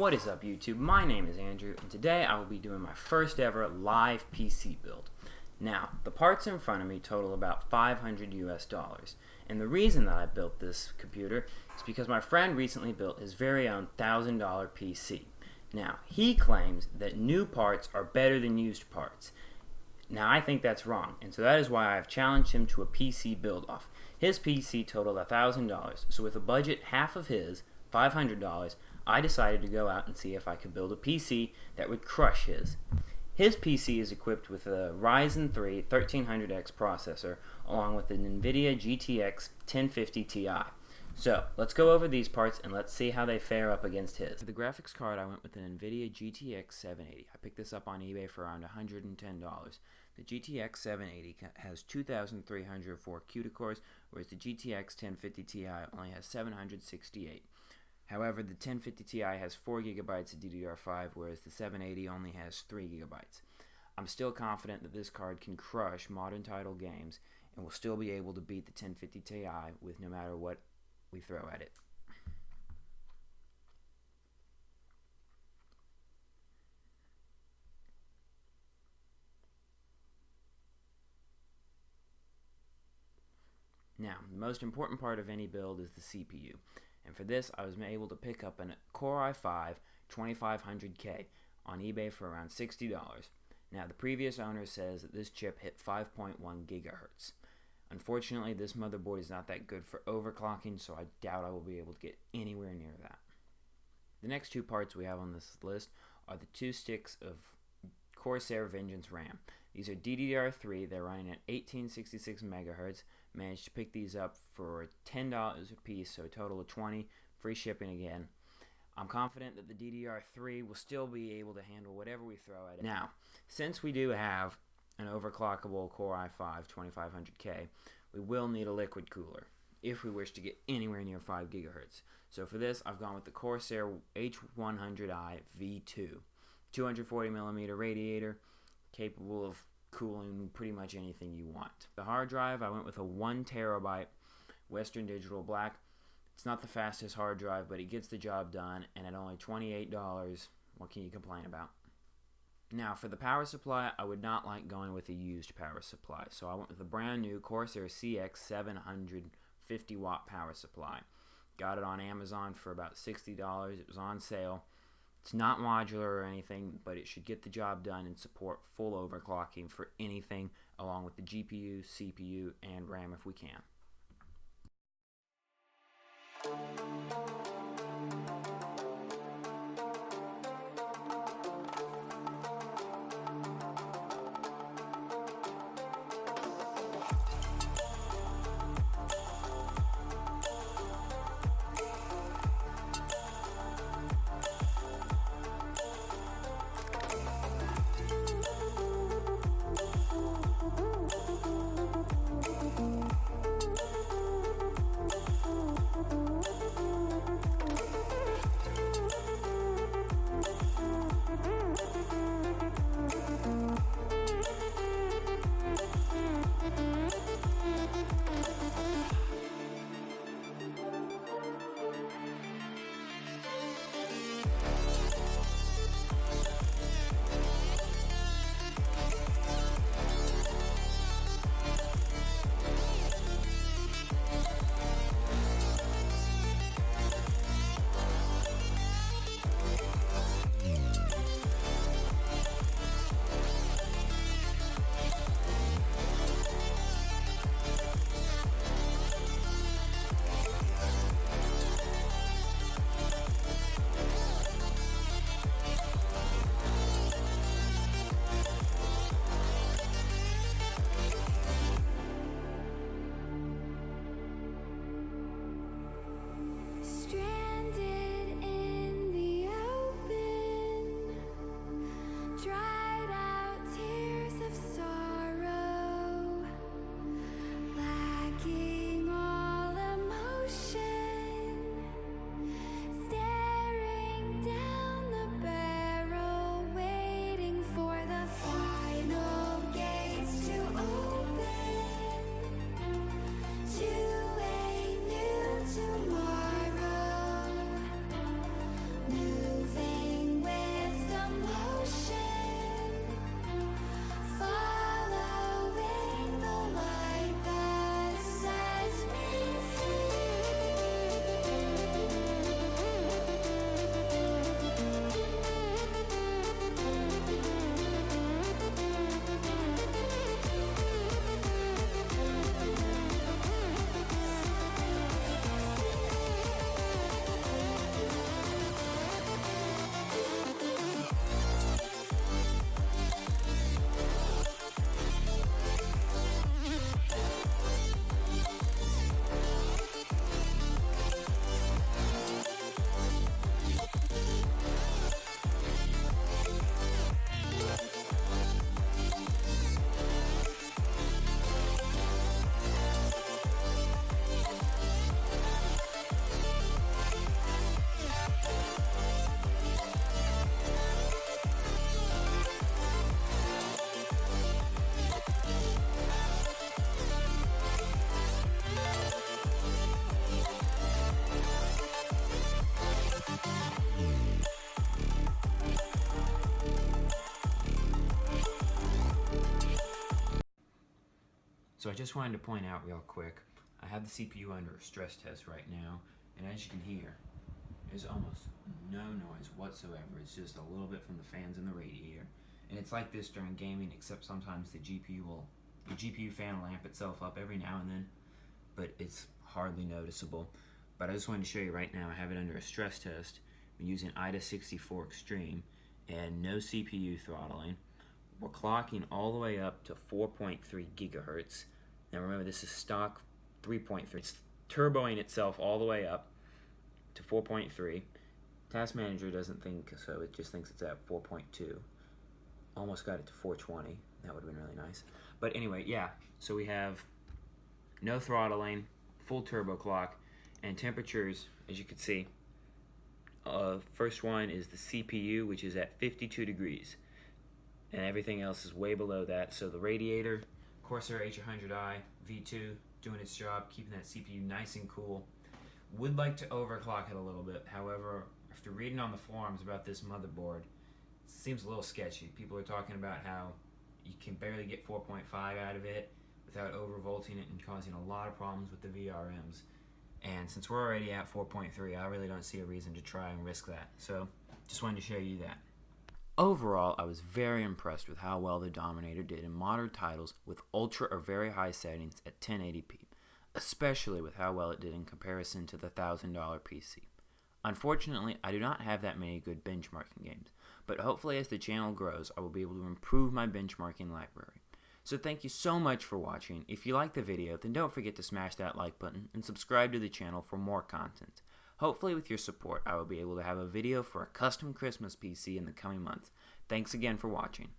What is up, YouTube? My name is Andrew, and today I will be doing my first ever live PC build. Now, the parts in front of me total about $500 US, and the reason that I built this computer is because my friend recently built his very own $1,000 PC. Now, he claims that new parts are better than used parts. Now, I think that's wrong, and so that is why I have challenged him to a PC build-off. His PC totaled $1,000, so with a budget half of his, $500, I decided to go out and see if I could build a PC that would crush his. His PC is equipped with a Ryzen 3 1300X processor along with an Nvidia GTX 1050 Ti. So, let's go over these parts and let's see how they fare up against his. For the graphics card, I went with an Nvidia GTX 780. I picked this up on eBay for around $110. The GTX 780 has 2,304 CUDA cores, whereas the GTX 1050 Ti only has 768. However, the 1050 Ti has 4 gigabytes of DDR5, whereas the 780 only has 3 gigabytes. I'm still confident that this card can crush modern title games and will still be able to beat the 1050 Ti with no matter what we throw at it. Now, the most important part of any build is the CPU. And for this, I was able to pick up a Core i5 2500K on eBay for around $60. Now, the previous owner says that this chip hit 5.1 gigahertz. Unfortunately, this motherboard is not that good for overclocking, so I doubt I will be able to get anywhere near that. The next two parts we have on this list are the 2 sticks of Corsair Vengance RAM. These are DDR3, they're running at 1866 megahertz. Managed to pick these up for $10 a piece, so a total of $20, free shipping again. I'm confident that the DDR3 will still be able to handle whatever we throw at it. Now, since we do have an overclockable Core i5 2500K, we will need a liquid cooler if we wish to get anywhere near 5 gigahertz. So for this, I've gone with the Corsair H100i V2. 240mm radiator, capable of cooling pretty much anything you want. The hard drive, I went with a 1 terabyte Western Digital Black. It's not the fastest hard drive, but it gets the job done, and at only $28, what can you complain about? Now, for the power supply, I would not like going with a used power supply, so I went with a brand new Corsair CX 750 watt power supply. Got it on Amazon for about $60. It was on sale. It's not modular or anything, but it should get the job done and support full overclocking for anything, along with the GPU, CPU, and RAM if we can. So I just wanted to point out real quick, I have the CPU under a stress test right now, and as you can hear, there's almost no noise whatsoever. It's just a little bit from the fans in the radiator. And it's like this during gaming, except sometimes the GPU fan will amp itself up every now and then, but it's hardly noticeable. But I just wanted to show you right now, I have it under a stress test. I'm using Asus 64 Extreme and no CPU throttling. We're clocking all the way up to 4.3 gigahertz. Now remember, this is stock 3.3. It's turboing itself all the way up to 4.3. Task Manager doesn't think so, it just thinks it's at 4.2. Almost got it to 420. That would have been really nice. But anyway, yeah, so we have no throttling, full turbo clock, and temperatures, as you can see. First one is the CPU, which is at 52 degrees. And everything else is way below that. So the radiator, Corsair H100i V2, doing its job, keeping that CPU nice and cool. Would like to overclock it a little bit. However, after reading on the forums about this motherboard, it seems a little sketchy. People are talking about how you can barely get 4.5 out of it without overvolting it and causing a lot of problems with the VRMs. And since we're already at 4.3, I really don't see a reason to try and risk that. So, just wanted to show you that. Overall, I was very impressed with how well the Dominator did in modern titles with ultra or very high settings at 1080p, especially with how well it did in comparison to the $1,000 PC. Unfortunately, I do not have that many good benchmarking games, but hopefully as the channel grows, I will be able to improve my benchmarking library. So thank you so much for watching. If you liked the video, then don't forget to smash that like button and subscribe to the channel for more content. Hopefully with your support, I will be able to have a video for a custom Christmas PC in the coming months. Thanks again for watching.